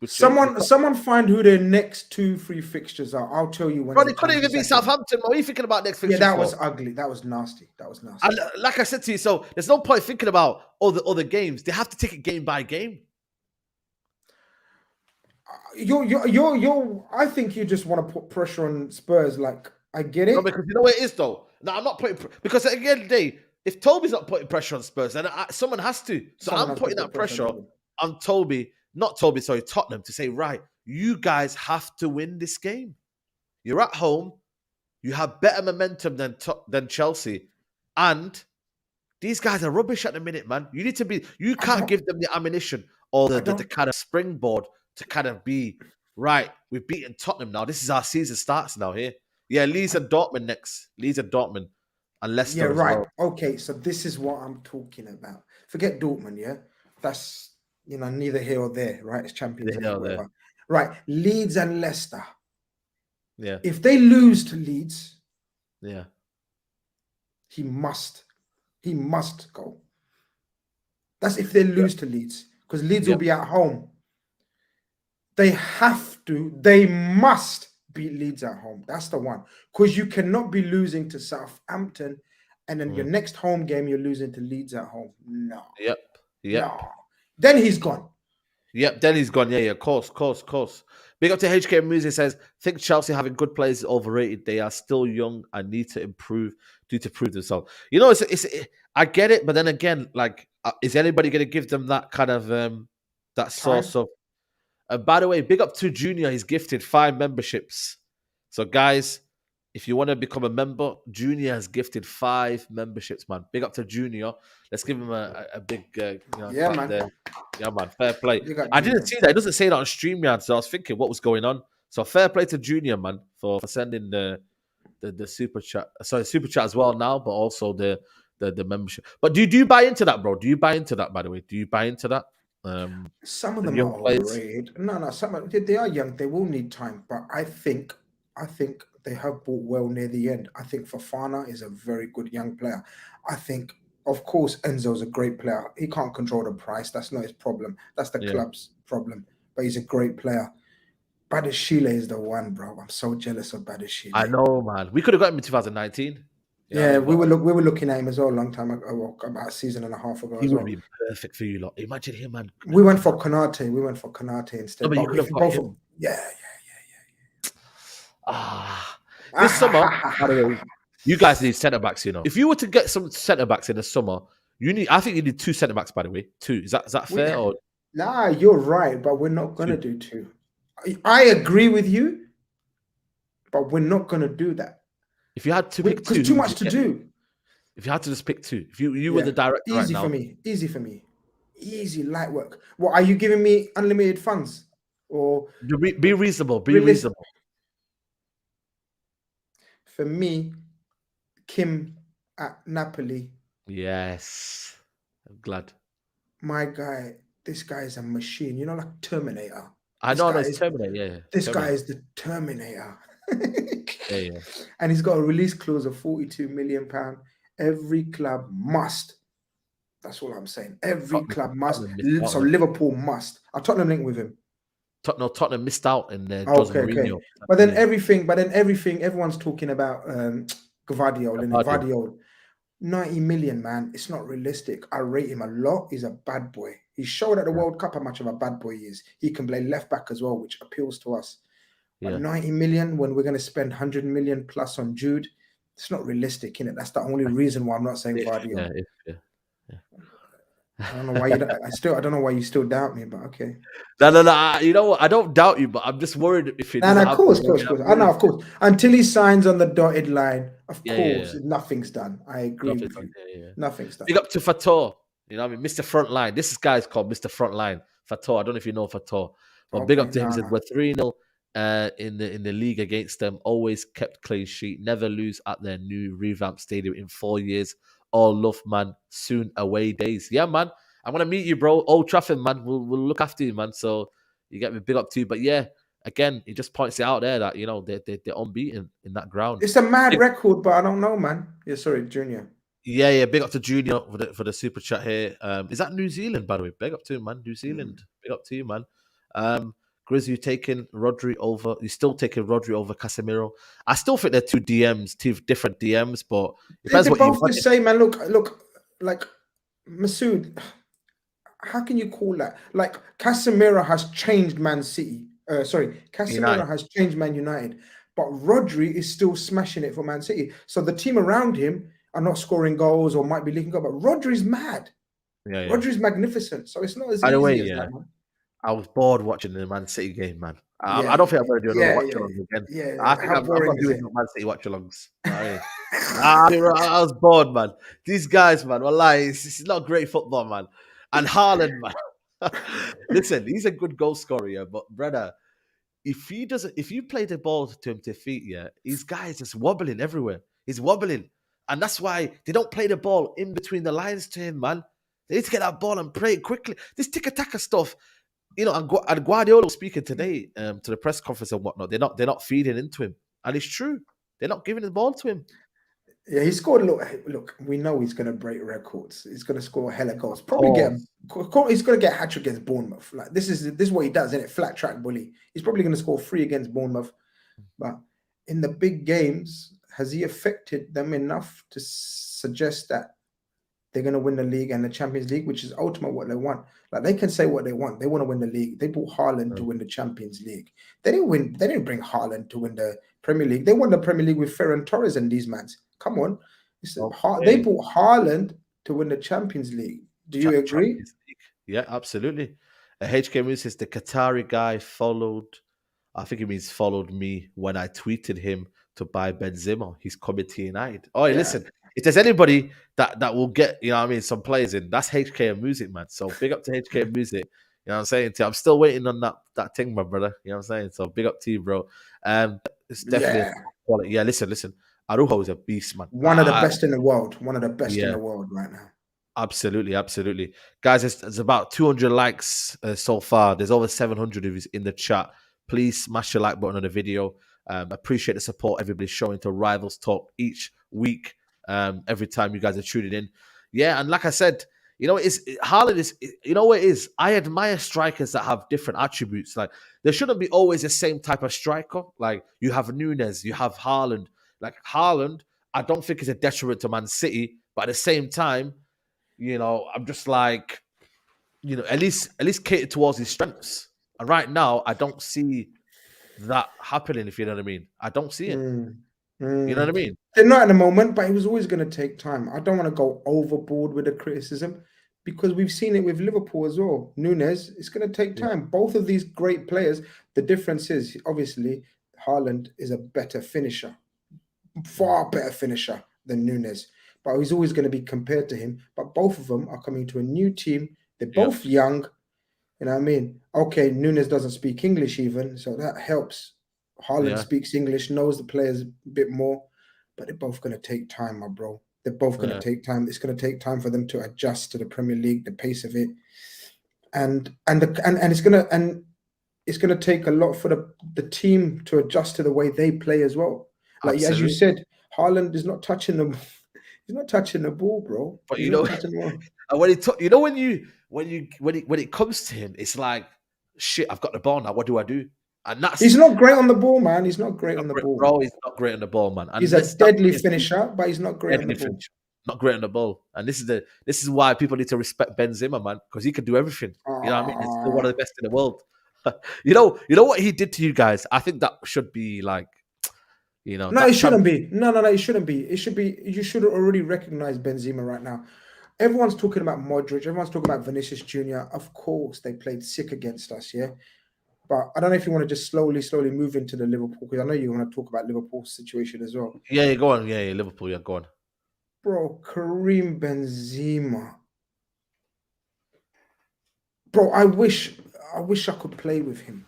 someone find who their next 2-3 fixtures are. I'll tell you when. Bro, they couldn't even beat Southampton. What are you thinking about next fixture? Yeah, that was ugly. That was nasty. And like I said to you, so there's no point thinking about all the other games. They have to take it game by game. I think you just want to put pressure on Spurs. Like, I get it. No, because you know what it is, though. No, I'm not putting because at the end of the day, if Toby's not putting pressure on Spurs, then someone has to. So I'm putting that pressure on Tottenham to say, right, you guys have to win this game. You're at home. You have better momentum than Chelsea. And these guys are rubbish at the minute, man. You can't give them the ammunition or the kind of springboard to kind of be, right, we've beaten Tottenham now. This is our season starts now here. Yeah, Leeds and Dortmund next. Leeds and Dortmund. And Leicester. Yeah, right. Well. Okay, so this is what I'm talking about. Forget Dortmund, yeah? That's, neither here or there, right? It's Champions League. Right, Leeds and Leicester. Yeah. If they lose to Leeds, yeah, he must go. That's if they lose to Leeds, because Leeds will be at home. They must beat Leeds at home. That's the one. Because you cannot be losing to Southampton and then your next home game you're losing to Leeds at home. No. Yep. No. Then he's gone. Yep, then he's gone. Yeah, of course. Big up to HK Music says, think Chelsea having good players is overrated. They are still young and need to prove themselves. You know, I get it, but then again, like, is anybody going to give them that kind of that source of? By the way, big up to Junior. He's gifted 5 memberships. So, guys, if you want to become a member, Junior has gifted 5 memberships, man. Big up to Junior. Let's give him a big yeah, man. There. Yeah, man. Fair play. I didn't see that. It doesn't say that on StreamYard, so I was thinking what was going on. So, fair play to Junior, man, for sending the super chat. Sorry, super chat as well now, but also the membership. But do you buy into that, bro? Do you buy into that, by the way? Do you buy into that? Some of them are overrated. No, they are young. They will need time, but I think they have bought well near the end. I think Fofana is a very good young player. I think, of course, Enzo's a great player. He can't control the price. That's not his problem. That's the club's problem. But he's a great player. Badiashile is the one, bro. I'm so jealous of Badiashile. I know, man. We could have got him in 2019. Yeah, we were looking at him as well a long time ago, about a season and a half ago. He would be perfect for you lot. Imagine him, man. We went for Konate. instead. No, but you could have got him. Yeah. This summer, by the way, you guys need centre backs. You know, if you were to get some centre backs in the summer, I think you need 2 centre backs. By the way, 2. Is that fair? Or nah, you're right, but we're not gonna do 2. I agree with you, but we're not gonna do that. If you had to pick 2, because too much to do. If you had to just pick 2, if you were the director, easy right now. Easy for me, easy light work. What are you giving me? Unlimited funds or be reasonable? Be reasonable. For me, Kim at Napoli. Yes, I'm glad. My guy, this guy is a machine. You know, like Terminator. I know it's Terminator. Yeah. This guy is the Terminator. Yeah. And he's got a release clause of £42 million. Every club must. That's all I'm saying. Every club must. So Liverpool must. I'll Tottenham link with him. Tottenham missed out in Jose Okay, okay. Mourinho. But then everything, everyone's talking about Gvardiol, innit? Guardiola. Gvardiol. 90 million, man. It's not realistic. I rate him a lot. He's a bad boy. He showed at the Yeah, World Cup how much of a bad boy he is. He can play left back as well, which appeals to us. But yeah. 90 million when we're going to spend 100 million plus on Jude, it's not realistic, innit? That's the only reason why I'm not saying Vardy. Yeah. I don't know why you. I don't know why you still doubt me, but okay. No. You know what? I don't doubt you, but I'm just worried if it doesn't And happen. of course. I know, of course. Until he signs on the dotted line, of Yeah. course, nothing's done. I agree with you. Yeah. Nothing's done. Big up to Fator. You know what I mean? Mr. Frontline. This guy's called Mr. Frontline. Fator. I don't know if you know Fator. But big up to him. He said we're 3-0 in the league against them. Always kept clean sheet. Never lose at their new revamped stadium in 4 years. All love, man. Soon away days. Yeah, man. I'm gonna meet you, bro. Old Trafford, man. We'll look after you, man. So you get me big up to you. But yeah, again, he just points it out there that they're unbeaten in that ground. It's a mad record, but I don't know, man. Yeah, sorry, Junior. Yeah. Big up to Junior for the super chat here. Is that New Zealand, by the way? Big up to him, man. New Zealand. Big up to you, man. Grizz, you taking Rodri over? You still taking Rodri over Casemiro? I still think they're two different DMs, but They're both the same, man. Look, like Masood. How can you call that? Like Casemiro has changed Man City. Casemiro has changed Man United, but Rodri is still smashing it for Man City. So the team around him are not scoring goals or might be leaking goals, but Rodri's mad. Yeah. Rodri's magnificent. So it's not as By the way, easy as that, man. I was bored watching the Man City game, man. I don't think I'm going to do another watch-along again. Yeah, I think I'm not doing Man City watch-alongs. I was bored, man. These guys, man, wallahi, it's not great football, man. And Haaland, man. Listen, he's a good goal scorer, yeah, but brother, if you play the ball to him to feet, yeah, his guy is just wobbling everywhere. He's wobbling. And that's why they don't play the ball in between the lines to him, man. They need to get that ball and play it quickly. This tiki-taka stuff, and Guardiola speaking today to the press conference and whatnot. They're not feeding into him, and it's true. They're not giving the ball to him. Yeah, he scored. Look, we know he's going to break records. He's going to score hella goals. He's going to get a hat trick against Bournemouth. Like this is what he does, isn't it? Flat track bully. He's probably going to score 3 against Bournemouth. But in the big games, has he affected them enough to suggest that they're going to win the league and the Champions League, which is ultimately what they want? Like they can say what they want. They want to win the league. They bought Haaland to win the Champions League. They didn't bring Haaland to win the Premier League. They won the Premier League with Ferran Torres and these mans. Come on. They bought Haaland to win the Champions League. Do you agree? Yeah, absolutely. HK Moon says the Qatari guy followed me when I tweeted him to buy Benzema. He's coming to United. Oh, yeah. Listen, if there's anybody that will get, some players in, that's HK Music, man. So big up to HK Music. You know what I'm saying? I'm still waiting on that thing, my brother. You know what I'm saying? So big up to you, bro. It's definitely quality. Yeah, listen. Araujo is a beast, man. One of the best in the world. One of the best in the world right now. Absolutely. Guys, there's about 200 likes so far. There's over 700 of you in the chat. Please smash the like button on the video. Appreciate the support everybody's showing to Rivals Talk each week. Every time you guys are tuning in. Yeah, and like I said, Haaland is, what it is? I admire strikers that have different attributes. Like, there shouldn't be always the same type of striker. Like, you have Nunez, you have Haaland. Like, Haaland, I don't think is a detriment to Man City, but at the same time, I'm just like, at least cater towards his strengths. And right now, I don't see that happening, if you know what I mean. I don't see it. You know what I mean? They're not at the moment, but it was always going to take time. I don't want to go overboard with the criticism because we've seen it with Liverpool as well. Nunez, it's going to take time. Yeah. Both of these great players, the difference is, obviously, Haaland is a better finisher, far better finisher than Nunez. But he's always going to be compared to him. But both of them are coming to a new team. They're both young. You know what I mean? Okay, Nunez doesn't speak English even, so that helps. Haaland speaks English, knows the players a bit more, but they're both going to take time, my bro. They're both going to take time. It's going to take time for them to adjust to the Premier League, the pace of it, and it's going to take a lot for the team to adjust to the way they play as well. Like Absolutely. As you said, Haaland is not touching them. He's not touching the ball, bro. But when it comes to him, it's like shit, I've got the ball now. What do I do? And that's He's not great on the ball, man. He's not great on the ball. bro. He's not great on the ball, man. He's And a this that deadly is finisher, but he's not great on the deadly ball. finish. Not great on the ball. And this is why people need to respect Benzema, man, because he can do everything. You know what I mean? He's still one of the best in the world. You know what he did to you guys? I think that should be like, No, it that shouldn't champion. be. No, it shouldn't be. It should be. You should already recognize Benzema right now. Everyone's talking about Modric. Everyone's talking about Vinicius Jr. Of course, they played sick against us, yeah. But I don't know if you want to just slowly move into the Liverpool, because I know you want to talk about Liverpool's situation as well. Yeah, go on. Yeah, Liverpool. Yeah, go on. Bro, Karim Benzema. Bro, I wish I could play with him.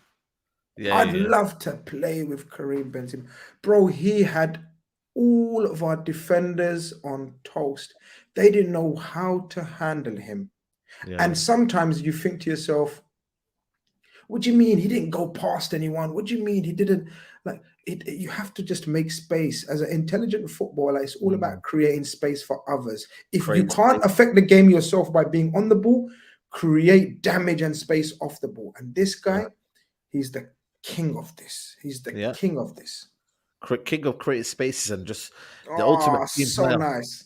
I'd love to play with Karim Benzema. Bro, he had all of our defenders on toast. They didn't know how to handle him. And sometimes you think to yourself, what do you mean he didn't go past anyone? What do you mean he didn't? Like you have to just make space. As an intelligent footballer, it's all about creating space for others. If you can't affect the game yourself by being on the ball, create damage and space off the ball. And this guy, he's the king of this. He's the king of this. King of creative spaces and just the ultimate team so player. nice.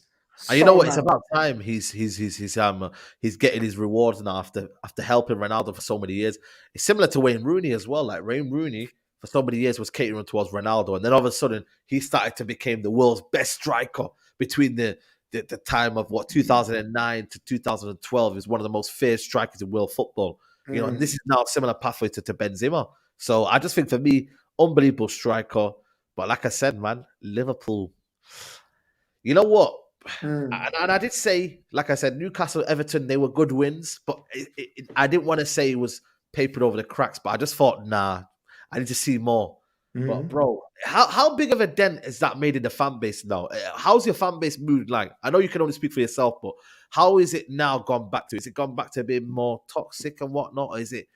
And you know what? It's about time he's getting his rewards now after helping Ronaldo for so many years. It's similar to Wayne Rooney as well. Like Wayne Rooney for so many years was catering towards Ronaldo, and then all of a sudden he started to become the world's best striker between the time of 2009 to 2012. He was one of the most feared strikers in world football. And this is now a similar pathway to Benzema. So I just think for me, unbelievable striker. But like I said, man, Liverpool. You know what? And I did say, like I said, Newcastle, Everton, they were good wins, but I didn't want to say it was papered over the cracks, but I just thought, nah, I need to see more. But bro, how big of a dent has that made in the fan base now? How's your fan base mood like? I know you can only speak for yourself, but how is it now gone back to? Is it gone back to being more toxic and whatnot? Or is it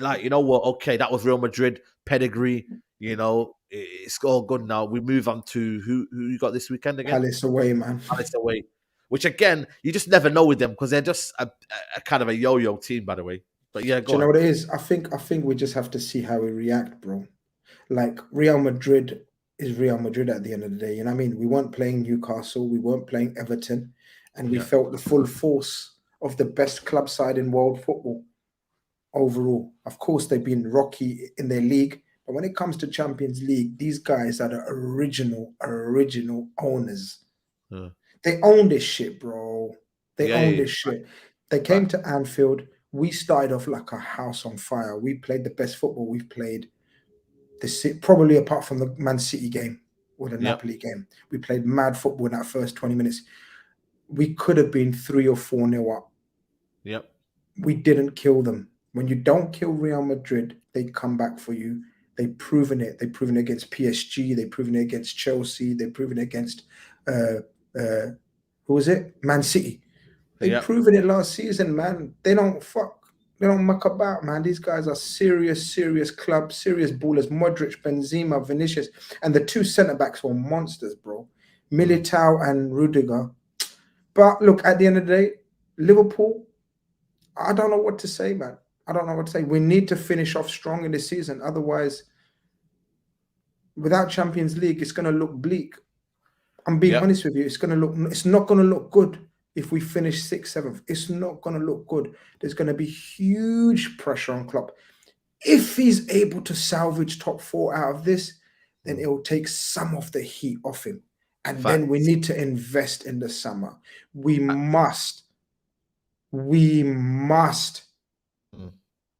like, you know what? Okay, that was Real Madrid pedigree. It's all good now. We move on to who you got this weekend again? Palace away, man. Palace away. Which again, you just never know with them because they're just a kind of a yo-yo team, by the way. But yeah, Do you know what it is? I think we just have to see how we react, bro. Like Real Madrid is Real Madrid at the end of the day. You know what I mean? We weren't playing Newcastle, we weren't playing Everton, and we felt the full force of the best club side in world football overall. Of course, they've been rocky in their league, but when it comes to Champions League, these guys are the original owners. They own this shit, bro. They own this shit. They came to Anfield. We started off like a house on fire. We played the best football we've played probably apart from the Man City game or the Napoli game. We played mad football in that first 20 minutes. We could have been 3 or 4-0 up. Yep. We didn't kill them. When you don't kill Real Madrid, they come back for you. They've proven it. They've proven it against PSG. They've proven it against Chelsea. They've proven it against who was it? Man City. They've proven it last season, man. They don't muck about, man. These guys are serious club, serious ballers. Modric, Benzema, Vinicius, and the 2 centre-backs were monsters, bro. Militao and Rudiger. But look, at the end of the day, Liverpool, I don't know what to say, man. I don't know what to say. We need to finish off strong in this season. Otherwise, without Champions League, it's going to look bleak. I'm being honest with you. It's not going to look good if we finish 6th, 7th. It's not going to look good. There's going to be huge pressure on Klopp. If he's able to salvage top 4 out of this, then it will take some of the heat off him. And then we need to invest in the summer. We must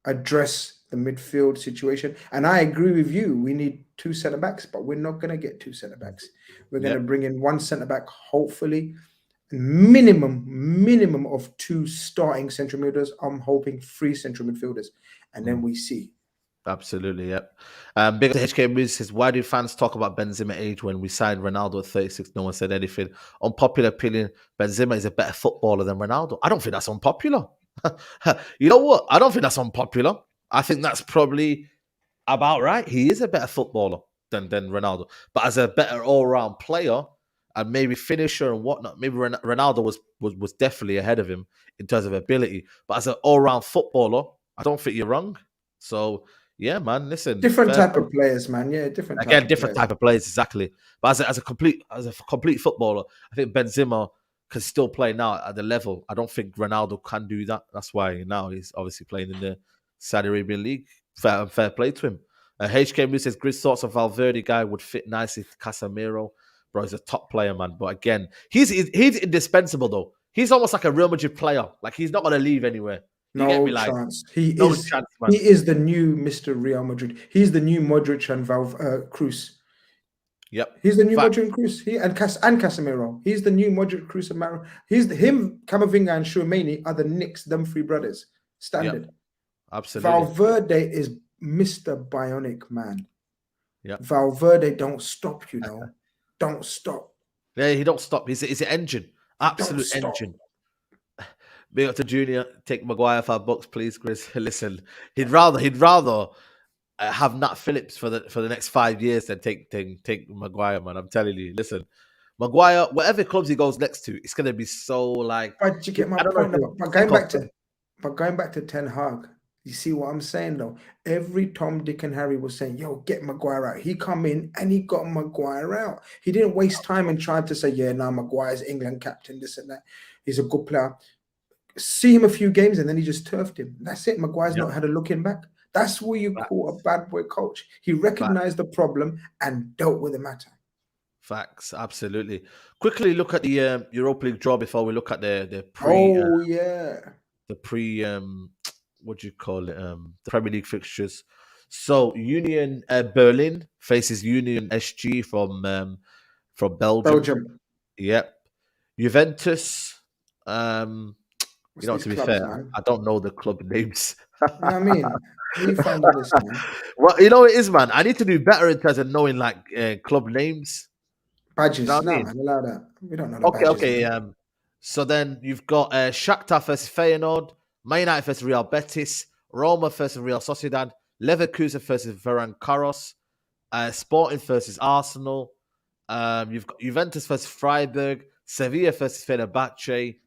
address the midfield situation. And I agree with you. We need 2 centre-backs, but we're not going to get 2 centre-backs. We're going to bring in 1 centre-back, hopefully. Minimum of 2 starting central midfielders. I'm hoping 3 central midfielders. And then we see. Absolutely, yep. Big up to HK Moose says, why do fans talk about Benzema age when we signed Ronaldo at 36? No one said anything. Unpopular opinion, Benzema is a better footballer than Ronaldo. I don't think that's unpopular. You know what? I don't think that's unpopular. I think that's probably about right. He is a better footballer than Ronaldo. But as a better all-round player and maybe finisher and whatnot, maybe Ronaldo was definitely ahead of him in terms of ability. But as an all-round footballer, I don't think you're wrong. So yeah, man. Listen, Different fair type play. of players, man. Yeah, different type Again, of different players. type of players, exactly. But as a complete footballer, I think Benzema can still play now at the level. I don't think Ronaldo can do that. That's why now he's obviously playing in the Saudi Arabian League. Fair play to him. HK Moose says, "Grid thoughts of Valverde guy would fit nicely to Casemiro. Bro, he's a top player, man. But again, he's indispensable though. He's almost like a Real Madrid player. Like he's not gonna leave anywhere. You get No me? Like chance. no chance, man. He is the new Mr. Real Madrid. He's the new Modric and Cruz. Yep. He's the new Fact. Modric and Cruz. And Casemiro. He's the new Modric, Cruz, and Maro. Him, Camavinga, and Tchouaméni are the Knicks, them three brothers. Standard. Yep. Absolutely. Valverde is Mr. Bionic Man. Yep. Valverde don't stop, you know. Don't stop. Yeah, he don't stop. He's an engine. Absolute engine. Big up to Junior. Take Maguire $5, please, Chris. Listen, he'd rather have Nat Phillips for the next 5 years than take Maguire, man. I'm telling you. Listen, Maguire, whatever clubs he goes next to, it's gonna be so like. But you get my point. But going back to Ten Hag, you see what I'm saying though? Every Tom, Dick, and Harry was saying, "Yo, get Maguire out." He come in and he got Maguire out. He didn't waste time in trying to say, "Yeah, now Maguire's England captain, this and that. He's a good player." See him a few games and then he just turfed him. That's it. Maguire's not had a looking back. That's what you call a bad boy coach. He recognized the problem and dealt with the matter. Facts, absolutely. Quickly look at the Europa League draw before we look at the what do you call it? The Premier League fixtures. So Union Berlin faces Union SG from Belgium. Yep. Juventus. To be fair, man? I don't know the club names. I mean, you find out this, man. Well, you know it is, man. I need to do better in terms of knowing like club names. Badges. You know man, allow that. We don't know the badges. Okay. So then you've got Shakhtar versus Feyenoord, Man United versus Real Betis, Roma versus Real Sociedad, Leverkusen versus Ferencváros, Sporting versus Arsenal. You've got Juventus versus Freiburg, Sevilla versus Fenerbahce.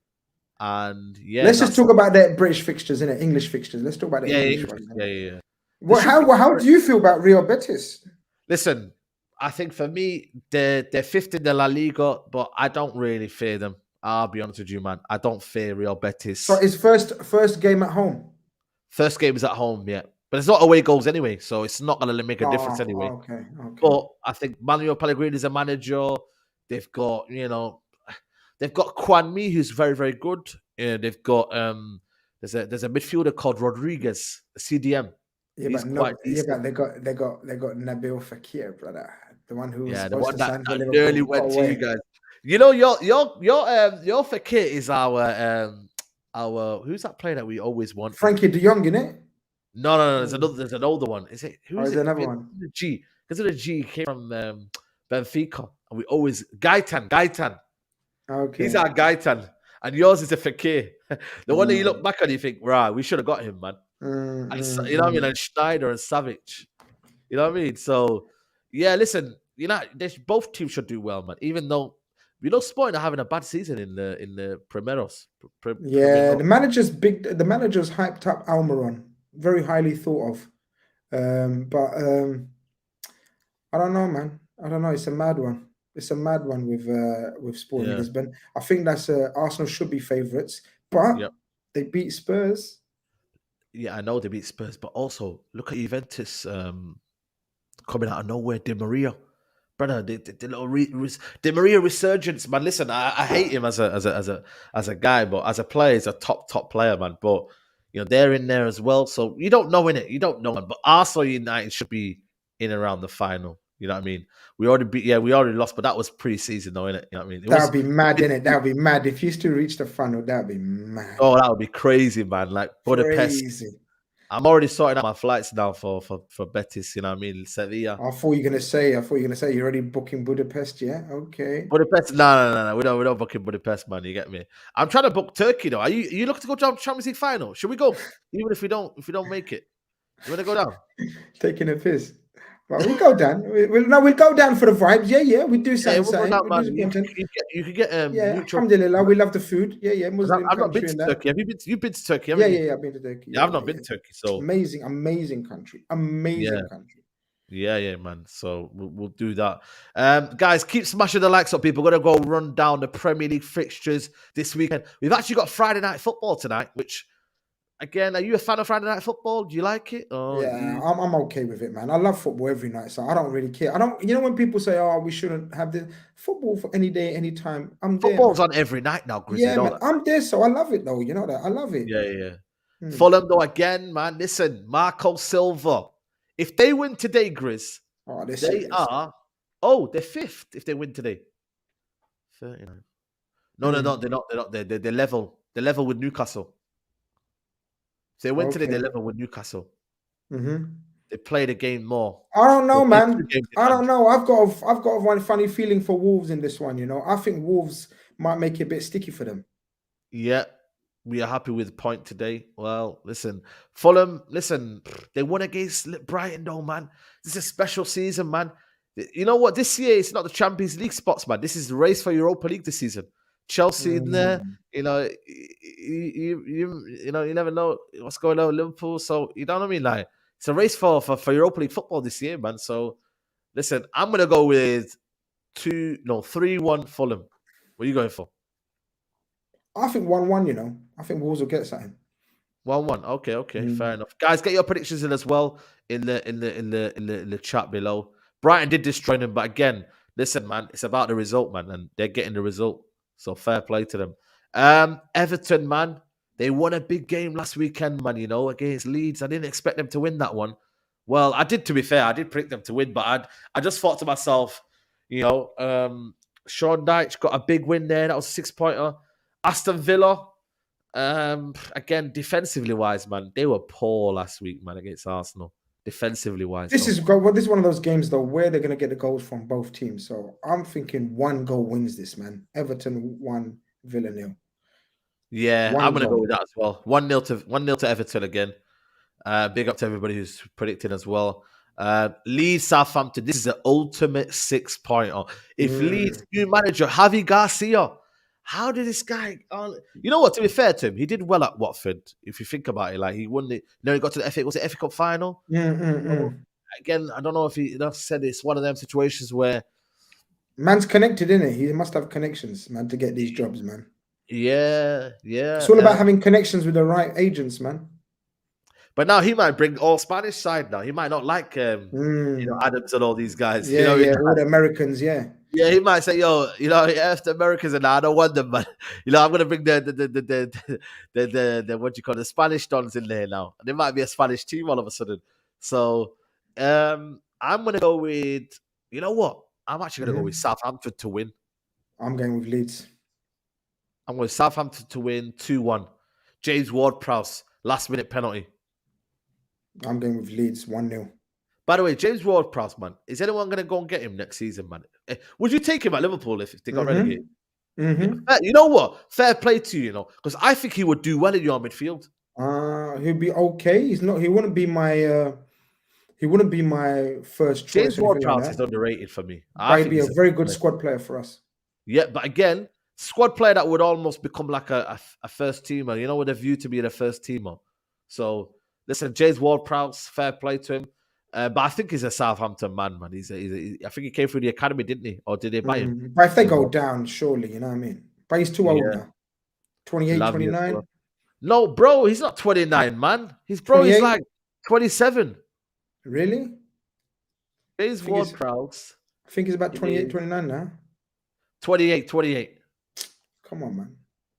And let's just talk about the British fixtures, innit? English fixtures. Let's talk about the English ones. Yeah. Well, how do you feel about Real Betis? Listen, I think for me, they're fifth in the La Liga, but I don't really fear them. I'll be honest with you, man. I don't fear Real Betis. So his first game at home? First game is at home, yeah. But it's not away goals anyway, so it's not going to make a difference anyway. Okay. But I think Manuel Pellegrini is a manager. They've got, they've got Kwan Mi, who's very, very good. They've got there's a midfielder called Rodriguez, a CDM. But they got Nabil Fekir, brother. The one who was the one that nearly went to you guys. You know, your Fekir is our who's that player that we always want? Frankie De Jong, innit? No. There's an older one. Is it who is it? Another one? G. Because of the G came from Benfica, and we always Gaitan. Okay. He's our Gaitan, and yours is a Fekir. The one that you look back on, you think, right, we should have got him, man. And you know what I mean? And Schneider and Savic. You know what I mean? So yeah, listen, both teams should do well, man. Even though Sporting are having a bad season in the Primeros. The manager's hyped up Almiron, very highly thought of. But I don't know, man. I don't know. It's a mad one. It's a mad one with Sporting Lisbon. I think that's Arsenal should be favourites, but they beat Spurs. Yeah, I know they beat Spurs, but also look at Juventus coming out of nowhere. Di Maria, brother, the little Di Maria resurgence, man. Listen, I hate him as a guy, but as a player, he's a top player, man. But they're in there as well, so you don't know you don't know, man. But Arsenal United should be in around the final. You know what I mean? We already lost, but that was pre-season, though, innit? You know what I mean? That would be mad, innit? That would be mad. If you still reach the final, that would be mad. Oh, that would be crazy, man. Like Budapest. Crazy. I'm already sorting out my flights now for Betis, you know what I mean? Sevilla. I thought you were gonna say you're already booking Budapest, yeah? Okay. Budapest? No. We're not booking Budapest, man. You get me? I'm trying to book Turkey though. Are you looking to go to Champions League final? Should we go? Even if we don't make it. You wanna go down? Taking a piss. Well, we go down. We'll go down for the vibes. Yeah. We do Yeah, something, we'll go down, We do man. some You, content. you get you can get Yeah, neutral. alhamdulillah. We love the food. Yeah. Because Muslim I've not been country to and that. Turkey. Have you been? You've been to Turkey, Yeah, haven't you? I've been to Turkey. Yeah, I've not been Yeah. to Turkey, so Amazing country. Amazing yeah. country. Yeah, man. So we'll do that. Guys, keep smashing the likes up, people. We're going to go run down the Premier League fixtures this weekend. We've actually got Friday night football tonight, which, again, are you a fan of Friday night football? Do you like it? Or Yeah, I'm okay with it, man. I love football every night, so I don't really care. I don't, when people say, "Oh, we shouldn't have the football for any day, any time," I'm there, Football's man. on every night now, Grizz. You Yeah, know man, that? I'm there, so I love it though. You know that I love it. Yeah. Hmm. Fulham, though, again, man. Listen, Marco Silva. If they win today, Grizz, Oh, they're they serious. are. Oh, they're fifth if they win today. 39. No, they're not. They're not. They're level. They're level with Newcastle. If they win today, they're level with Newcastle. They played a game more. I don't know, They played 2 man. games in I don't hand. know. I've got one funny feeling for Wolves in this one. I think Wolves might make it a bit sticky for them. Yeah, we are happy with the point today. Well, listen, Fulham, they won against Brighton, though, man. This is a special season, man. You know what? This year, it's not the Champions League spots, man. This is the race for Europa League this season. Chelsea in there, you never know what's going on with Liverpool. So, you know what I mean? Like, it's a race for Europa League football this year, man. So, listen, I'm going to go with 3-1 Fulham. What are you going for? I think 1-1, I think Wolves will get something. 1-1. Okay, fair enough. Guys, get your predictions in as well in the chat below. Brighton did destroy them, but again, listen, man, it's about the result, man, and they're getting the result. So fair play to them. Everton, man, they won a big game last weekend, man, against Leeds. I didn't expect them to win that one. Well, I did, to be fair. I did predict them to win, but I just thought to myself, Sean Dyche got a big win there. That was a 6-pointer. Aston Villa, again, defensively wise, man, they were poor last week, man, against Arsenal. Defensively wise, this is one of those games though where they're going to get the goals from both teams. So I'm thinking 1 goal wins this, man. Everton 1, Villa 0. Yeah, I'm going to go with that as well. 1-0 to Everton again. Big up to everybody who's predicting as well. Leeds, Southampton. This is an ultimate 6-pointer. If Leeds new manager Javi Garcia. How did this guy? You know what? To be fair to him, he did well at Watford. If you think about it, like he won it. He got to the FA. Was it FA Cup final? Again, I don't know if he said it's one of them situations where man's connected, isn't it? He must have connections, man, to get these jobs, man. Yeah. It's all about having connections with the right agents, man. But now he might bring all Spanish side. Now he might not like Adams and all these guys. Yeah, all the Americans. Yeah, he might say, "Yo, if the Americans and I don't want them, but I'm gonna bring the what you call the Spanish dons in there now. And there might be a Spanish team all of a sudden. So I'm gonna go with what? I'm actually gonna go with Southampton to win. I'm going with Leeds. I'm going with Southampton to win 2-1. James Ward-Prowse, last minute penalty. I'm going with Leeds 1-0. By the way, James Ward-Prowse, man, is anyone going to go and get him next season, man? Would you take him at Liverpool if they got relegated? You know what? Fair play to you, because I think he would do well in your midfield. He'd be okay. He's not. He wouldn't be my. He wouldn't be my first choice. James Ward-Prowse is underrated for me. But he'd be a very good squad player for us. Yeah, but again, squad player that would almost become like a first teamer. With a view to being a first teamer. So. Listen, James Ward-Prowse, fair play to him. But I think he's a Southampton man. I think he came through the academy, didn't he? Or did they buy him? But if they go down, surely, you know what I mean? But he's too old now. 28, 29? No, bro, he's not 29, man. His bro is like 27. Really? James Ward-Prowse. I think he's about 28, 29 now. 28. Come on, man.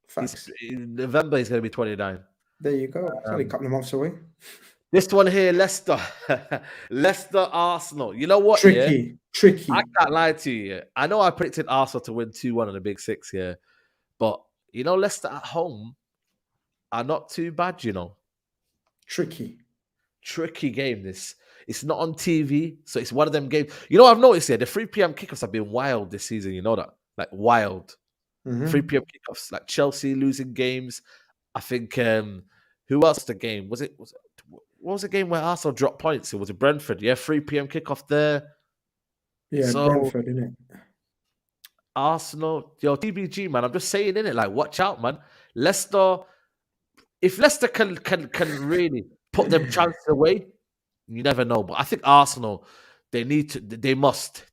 Facts. In November, he's going to be 29. There you go. It's only a couple of months away. This one here, Leicester. Leicester, Arsenal. You know what? Tricky. I can't lie to you. I know I predicted Arsenal to win 2-1 on the Big Six here. But, Leicester at home are not too bad, Tricky game, this. It's not on TV, so it's one of them games. I've noticed here, the 3 p.m. kickoffs have been wild this season, you know that? Like, wild. 3 p.m. kickoffs, like Chelsea losing games. I think, who else the game? Was it what was the game where Arsenal dropped points? It was a Brentford. Yeah, 3 p.m. kickoff there. Yeah, So Brentford, innit? Arsenal, TBG, man. I'm just saying, innit? Like, watch out, man. Leicester, if Leicester can really put them chances away, you never know. But I think Arsenal, they must,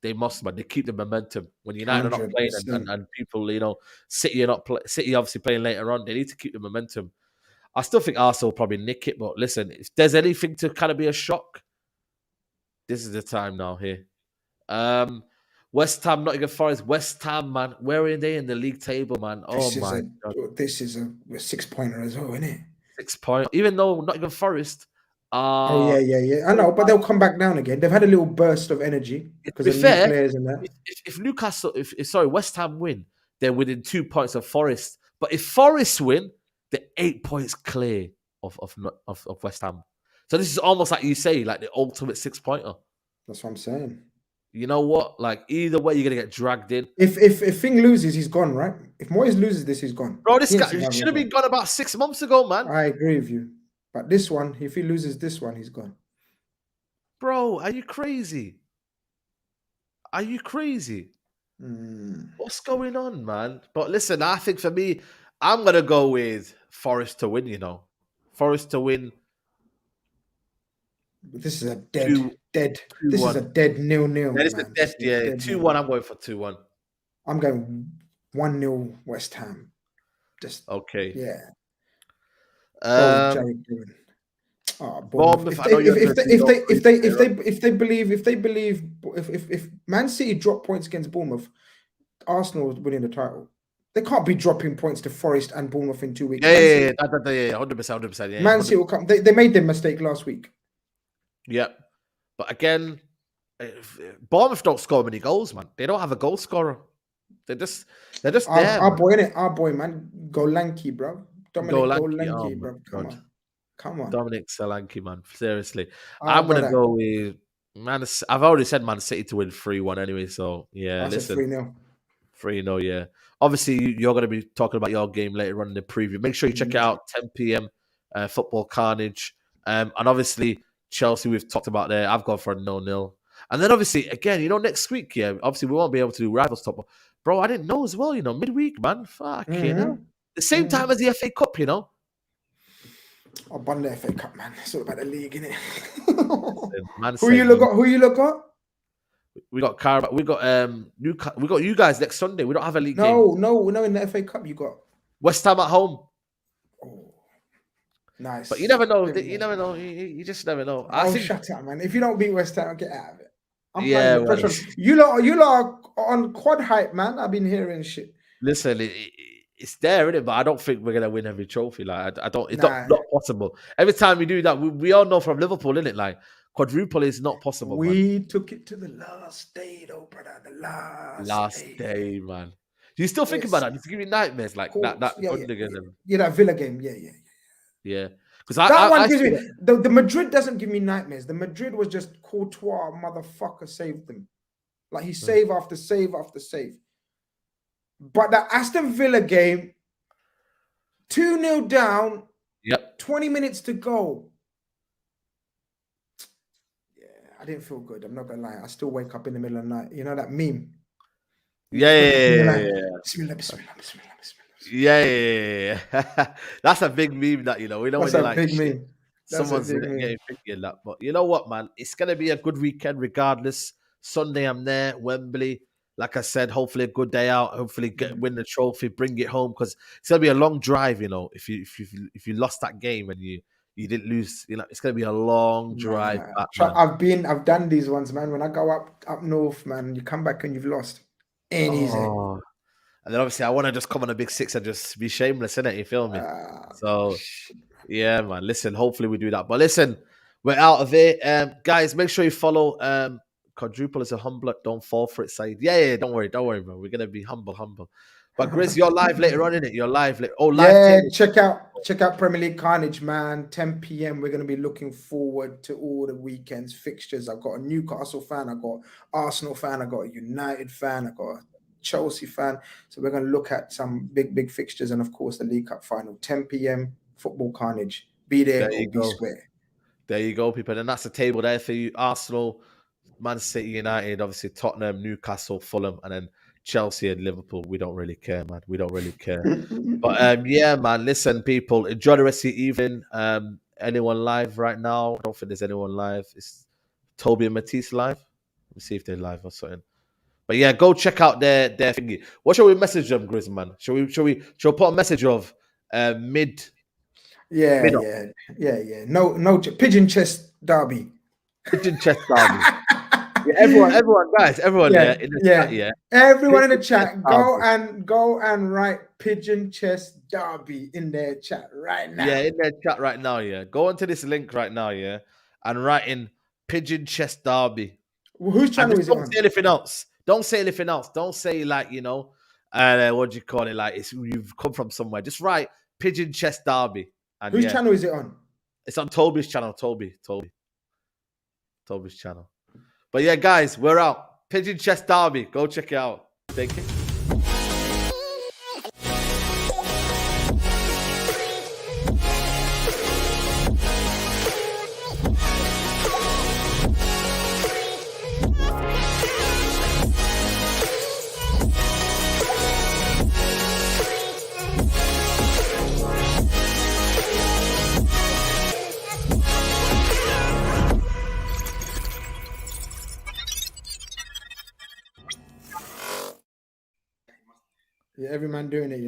man. They keep the momentum when United are not playing 100%. and people, City are not City obviously playing later on. They need to keep the momentum. I still think Arsenal will probably nick it, but listen, if there's anything to kind of be a shock, this is the time now here. West Ham, Nottingham Forest, West Ham, man. Where are they in the league table, man? Oh my God. This is a 6-pointer as well, isn't it? 6 points. Even though Nottingham Forest Oh yeah. I know, but they'll come back down again. They've had a little burst of energy to because be of new fair, players and that. if Newcastle, sorry, West Ham win, they're within 2 points of Forest. But if Forest win, they're 8 points clear of West Ham. So this is almost like you say, like the ultimate 6-pointer. That's what I'm saying. You know what? Like either way, you're gonna get dragged in. If Fing loses, he's gone, right? If Moyes loses this, he's gone. Bro, this He ain't guy surviving should have as been gone about 6 months ago, man. well. I agree with you. But this one, if he loses this one, he's gone. Bro, are you crazy? Are you crazy? What's going on, man? But listen, I think for me, I'm gonna go with Forest to win. Forest to win. This is a dead. This is a dead 0-0. That is a dead. Yeah, 2-1. I'm going for 2-1. I'm going 1-0 West Ham. Just okay. Yeah. Jared doing. If Man City drop points against Bournemouth, Arsenal is winning the title. They can't be dropping points to Forest and Bournemouth in 2 weeks. Yeah, 100%. Yeah, Man City will come. They made their mistake last week. Yeah, but again, Bournemouth don't score many goals, man. They don't have a goal scorer. They're just there. Our boy, innit? Our boy, man. Go Lanky, bro. Dominic, go Lanky, bro. Come on. Dominic Solanke, man. Seriously. I'm going to go with Man. I've already said Man City to win 3-1 anyway. So, yeah, listen. 3-0. 3-0, yeah. Obviously, you're going to be talking about your game later on in the preview. Make sure you check it out, 10 p.m. Football Carnage. And obviously, Chelsea, we've talked about there. I've gone for a 0-0. And then obviously, again, next week, yeah, obviously we won't be able to do Rivals Top. Bro, I didn't know as well, midweek, man. Fuck, The same time as the FA Cup, I'll bun the FA Cup, man. It's all about the league, innit? Who you look at? We got Carabao. We got Newcastle. We got you guys next Sunday. We don't have a league game. No. In the FA Cup, you got West Ham at home. Oh, nice. But you never know. You never know. You just never know. Shut up, man. If you don't beat West Ham, get out of it. I'm yeah, well, you lot are on quad hype, man. I've been hearing shit. Listen, it's there, isn't it? But I don't think we're gonna win every trophy. Like I don't. It's not possible. Every time we do that, we all know from Liverpool, isn't it? Like quadruple is not possible. We took it to the last day, though, brother. The last day, man. You still think about that? Does it give you nightmares like that? Yeah, that Villa game. Yeah. Because that one gives me the Madrid doesn't give me nightmares. The Madrid was just Courtois, motherfucker, saved them. Like he save after save after save. But the Aston Villa game, 2-0 down. Yep. 20 minutes to go. Yeah, I didn't feel good. I'm not gonna lie. I still wake up in the middle of the night. You know that meme? Yeah. Bismillah. Yeah. That's a big meme that, we know That's when a big meme. Someone's getting thinking that. But you know what, man? It's going to be a good weekend regardless. Sunday, I'm there, Wembley. Like I said, hopefully a good day out. Hopefully win the trophy, bring it home. Because it's going to be a long drive, If you lost that game and you didn't lose, it's going to be a long drive back, man. I've done these ones, man. When I go up north, man, you come back and you've lost. Easy. And then obviously I want to just come on a big six and just be shameless, innit? You feel me? Yeah, man. Listen, hopefully we do that. But listen, we're out of it. Guys, make sure you follow Quadruple is a humbler. Don't fall for it, Said. Yeah, don't worry, bro. We're going to be humble. But Grizz, you're live later on, innit? You're live. Live. Yeah, check out Premier League Carnage, man. 10 p.m. We're going to be looking forward to all the weekend's fixtures. I've got a Newcastle fan. I've got Arsenal fan. I've got a United fan. I've got a Chelsea fan. So we're going to look at some big fixtures and, of course, the League Cup final. 10 p.m. Football Carnage. Be there or be square. There you go, people. And that's the table there for you. Arsenal, Man City, United, obviously Tottenham, Newcastle, Fulham, and then Chelsea and Liverpool. We don't really care, man. We don't really care. But yeah, man, listen, people, enjoy the rest of the evening. Anyone live right now? I don't think there's anyone live. Is Toby and Matisse live? Let me see if they're live or something. But yeah, go check out their thingy. What shall we message them, Griezmann? Shall we put a message of mid? Yeah. No, pigeon chest derby. Pigeon chest derby. Yeah, everyone, guys, everyone, in the chat, yeah. Everyone in the chat, go and write pigeon chest derby in their chat right now. Yeah, in their chat right now, yeah. Go onto this link right now, yeah, and write in pigeon chest derby. Well, whose channel is it on? Don't say anything else. Don't say anything else. Don't say like, what do you call it? Like you've come from somewhere. Just write pigeon chest derby. And whose channel is it on? It's on Toby's channel. Toby's channel. But yeah, guys, we're out. Pigeon chest derby. Go check it out. Thank you. Yeah, every man doing it,